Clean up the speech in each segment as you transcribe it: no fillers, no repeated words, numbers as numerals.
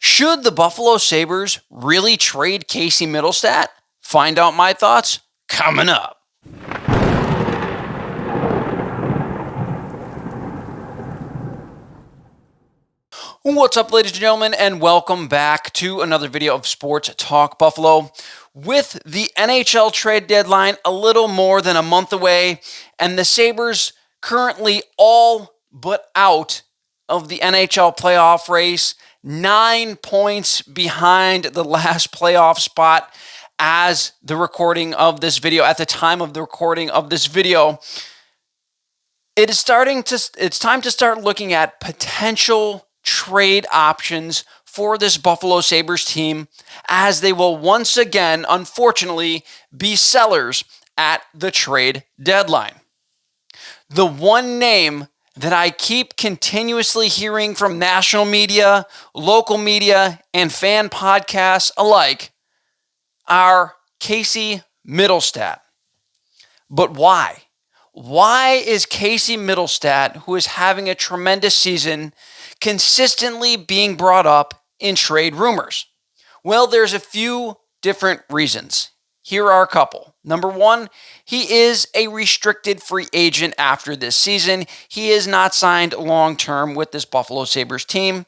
Should the Buffalo Sabres really trade Casey Mittlestadt? Find out my thoughts coming up. What's up, ladies and gentlemen, and welcome back to another video of Sports Talk Buffalo. With the NHL trade deadline a little more than a month away, and the Sabres currently all but out of the NHL playoff race, 9 points behind the last playoff spot as the recording of this video, at the time of the recording of this video, it's time to start looking at potential trade options for this Buffalo Sabres team, as they will once again, unfortunately, be sellers at the trade deadline. The one name that I keep continuously hearing from national media, local media, and fan podcasts alike are Casey Mittlestadt. But why? Why is Casey Mittlestadt, who is having a tremendous season, consistently being brought up in trade rumors? Well, there's a few different reasons. Here are a couple. Number one, he is a restricted free agent after this season. He is not signed long-term with this Buffalo Sabres team.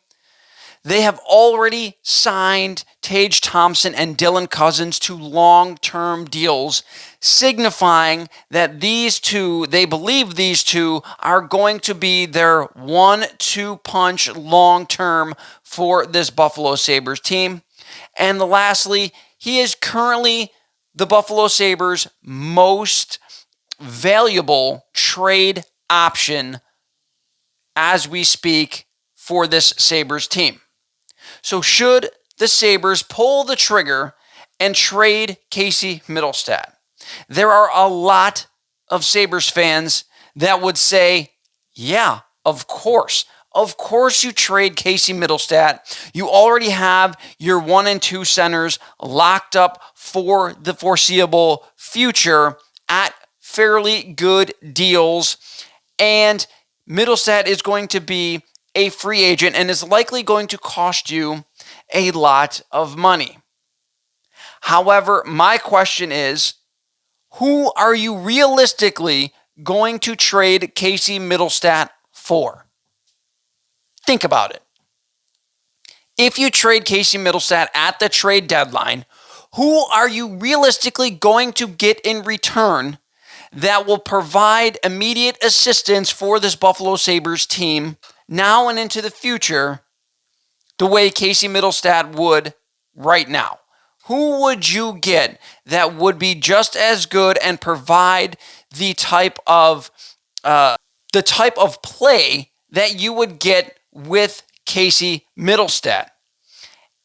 They have already signed Tage Thompson and Dylan Cousins to long-term deals, signifying that they believe these two are going to be their 1-2 punch long-term for this Buffalo Sabres team. And lastly, he is currently the Buffalo Sabres' most valuable trade option as we speak for this Sabres team. So should the Sabres pull the trigger and trade Casey Mittlestadt? There are a lot of Sabres fans that would say, yeah, of course. Of course you trade Casey Mittlestadt. You already have your 1 and 2 centers locked up for the foreseeable future at fairly good deals. And Mittlestadt is going to be a free agent and is likely going to cost you a lot of money. However, my question is, who are you realistically going to trade Casey Mittlestadt for? Think about it. If you trade Casey Mittlestadt at the trade deadline, who are you realistically going to get in return that will provide immediate assistance for this Buffalo Sabres team now and into the future the way Casey Mittlestadt would right now? Who would you get that would be just as good and provide the type of play that you would get with Casey Mittlestadt?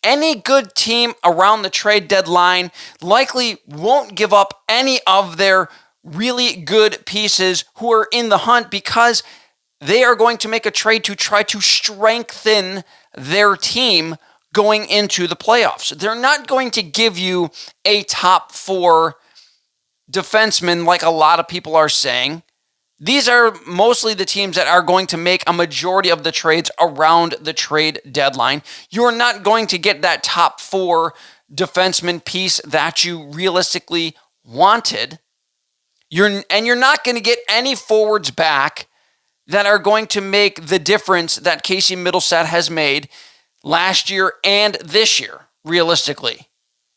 Any good team around the trade deadline likely won't give up any of their really good pieces who are in the hunt, because they are going to make a trade to try to strengthen their team going into the playoffs. They're not going to give you a top 4 defenseman like a lot of people are saying. These are mostly the teams that are going to make a majority of the trades around the trade deadline. You're not going to get that top 4 defenseman piece that you realistically wanted. You're not going to get any forwards back that are going to make the difference that Casey Mittlestadt has made last year and this year, realistically.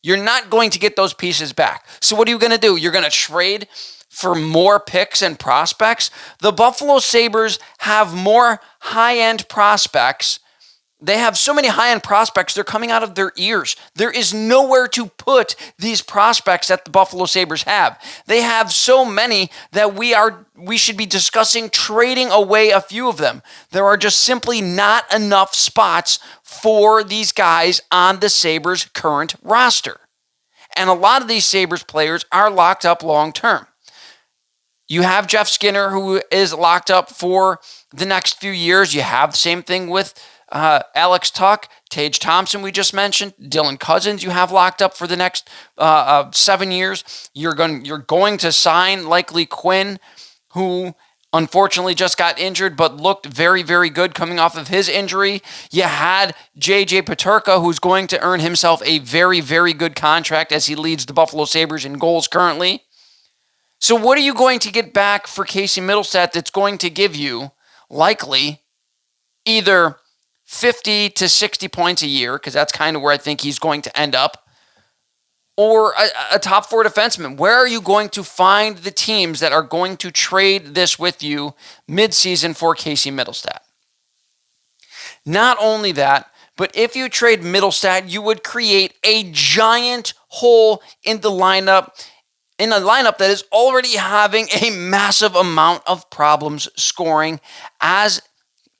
You're not going to get those pieces back. So what are you going to do? You're going to trade for more picks and prospects? The Buffalo Sabres have more high-end prospects. They have so many high-end prospects, they're coming out of their ears. There is nowhere to put these prospects that the Buffalo Sabres have. They have so many that we should be discussing trading away a few of them. There are just simply not enough spots for these guys on the Sabres' current roster. And a lot of these Sabres players are locked up long-term. You have Jeff Skinner, who is locked up for the next few years. You have the same thing with Alex Tuch, Tage Thompson, we just mentioned, Dylan Cousins, you have locked up for the next 7 years. You're going to sign likely Quinn, who unfortunately just got injured, but looked very, very good coming off of his injury. You had J.J. Peterka, who's going to earn himself a very, very good contract as he leads the Buffalo Sabres in goals currently. So what are you going to get back for Casey Mittlestadt that's going to give you, likely, either 50 to 60 points a year, because that's kind of where I think he's going to end up, or a top four defenseman? Where are you going to find the teams that are going to trade this with you midseason for Casey Mittlestadt? Not only that, but if you trade Mittlestadt, you would create a giant hole in the lineup, in a lineup that is already having a massive amount of problems scoring, as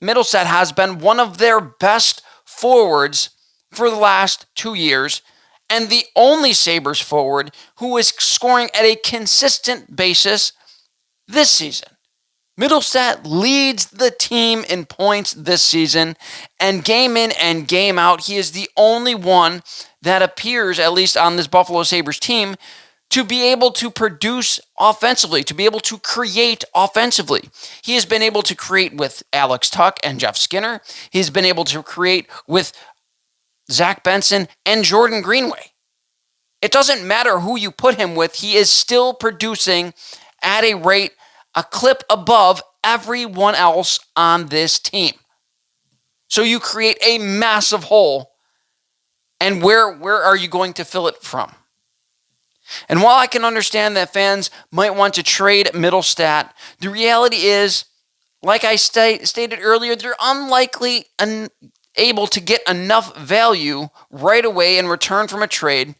Mittlestadt has been one of their best forwards for the last 2 years, and the only Sabres forward who is scoring at a consistent basis this season. Mittlestadt leads the team in points this season, and game in and game out, he is the only one that appears, at least on this Buffalo Sabres team, to be able to produce offensively, to be able to create offensively. He has been able to create with Alex Tuch and Jeff Skinner. He's been able to create with Zach Benson and Jordan Greenway. It doesn't matter who you put him with, he is still producing at a rate, a clip above everyone else on this team. So you create a massive hole, and where are you going to fill it from? And while I can understand that fans might want to trade Mittlestadt, the reality is, like I stated earlier, they're unlikely able to get enough value right away in return from a trade.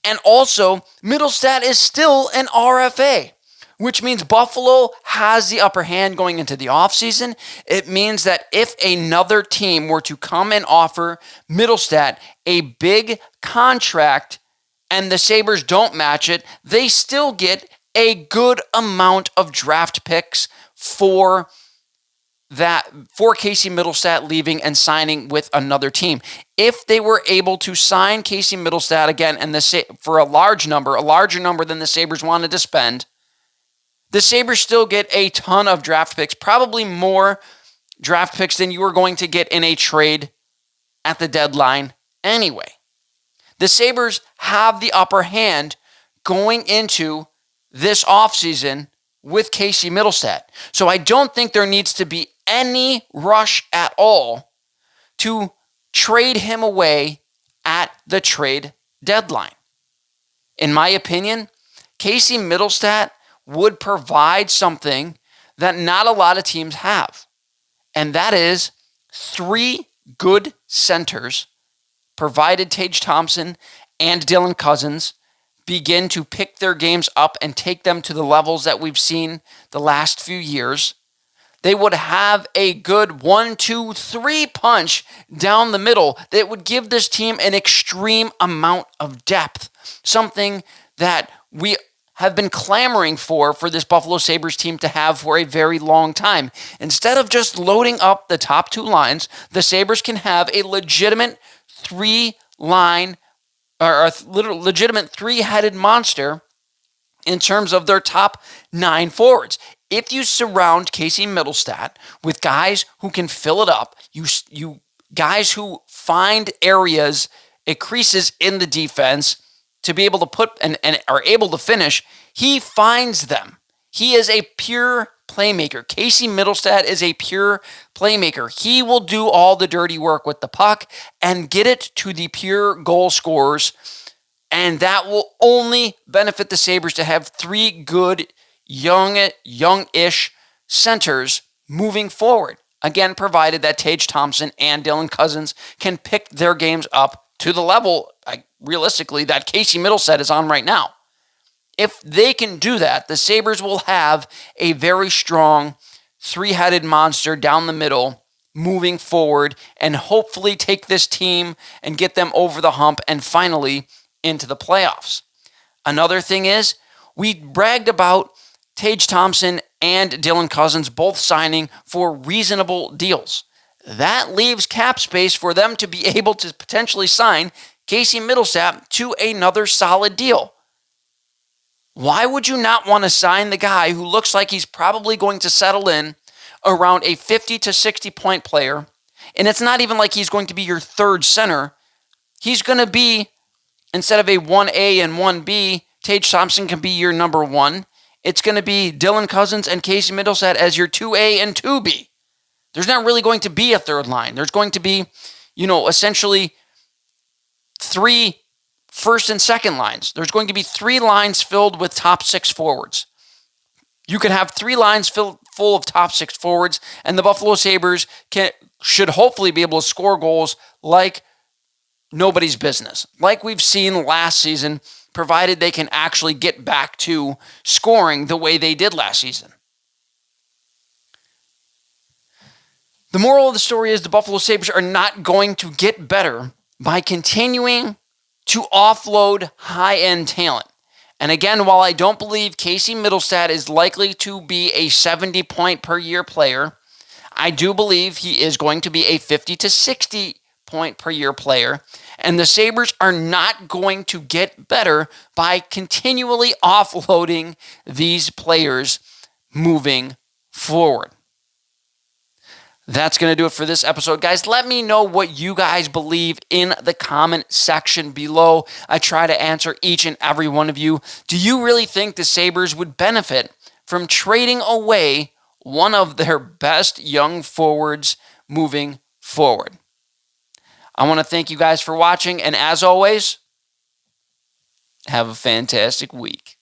And also, Mittlestadt is still an RFA, which means Buffalo has the upper hand going into the offseason. It means that if another team were to come and offer Mittlestadt a big contract and the Sabres don't match it, they still get a good amount of draft picks for Casey Mittlestadt leaving and signing with another team. If they were able to sign Casey Mittlestadt again and for a larger number than the Sabres wanted to spend, the Sabres still get a ton of draft picks, probably more draft picks than you were going to get in a trade at the deadline anyway. The Sabres have the upper hand going into this offseason with Casey Mittlestadt. So I don't think there needs to be any rush at all to trade him away at the trade deadline. In my opinion, Casey Mittlestadt would provide something that not a lot of teams have, and that is 3 good centers, provided Tage Thompson and Dylan Cozens begin to pick their games up and take them to the levels that we've seen the last few years. They would have a good 1-2-3 punch down the middle that would give this team an extreme amount of depth, something that we have been clamoring for this Buffalo Sabres team to have for a very long time. Instead of just loading up the top 2 lines, the Sabres can have a legitimate 3-line or a legitimate 3-headed monster in terms of their top 9 forwards. If you surround Casey Mittlestadt with guys who can fill it up, you guys who find areas, creases in the defense to be able to put and are able to finish, he finds them. He is a pure playmaker. Casey Mittlestadt is a pure playmaker. He will do all the dirty work with the puck and get it to the pure goal scorers, and that will only benefit the Sabres to have 3 good youngish centers moving forward. Again, provided that Tage Thompson and Dylan Cozens can pick their games up to the level, realistically, that Casey Mittlestadt is on right now. If they can do that, the Sabres will have a very strong 3-headed monster down the middle moving forward and hopefully take this team and get them over the hump and finally into the playoffs. Another thing is, we bragged about Tage Thompson and Dylan Cozens both signing for reasonable deals. That leaves cap space for them to be able to potentially sign Casey Mittlestadt to another solid deal. Why would you not want to sign the guy who looks like he's probably going to settle in around a 50 to 60 point player? And it's not even like he's going to be your third center. He's going to be, instead of a 1A and 1B, Tage Thompson can be your number one. It's going to be Dylan Cousins and Casey Mittlestadt as your 2A and 2B. There's not really going to be a third line. There's going to be, essentially 3 first and second lines. There's going to be 3 lines filled with top 6 forwards. You can have 3 lines full of top 6 forwards, and the Buffalo Sabres should hopefully be able to score goals like nobody's business, like we've seen last season, provided they can actually get back to scoring the way they did last season. The moral of the story is the Buffalo Sabres are not going to get better by continuing to offload high-end talent. And again, while I don't believe Casey Mittlestadt is likely to be a 70-point-per-year player, I do believe he is going to be a 50 to 60-point-per-year player. And the Sabres are not going to get better by continually offloading these players moving forward. That's going to do it for this episode, guys. Let me know what you guys believe in the comment section below. I try to answer each and every one of you. Do you really think the Sabres would benefit from trading away one of their best young forwards moving forward? I want to thank you guys for watching, and as always, have a fantastic week.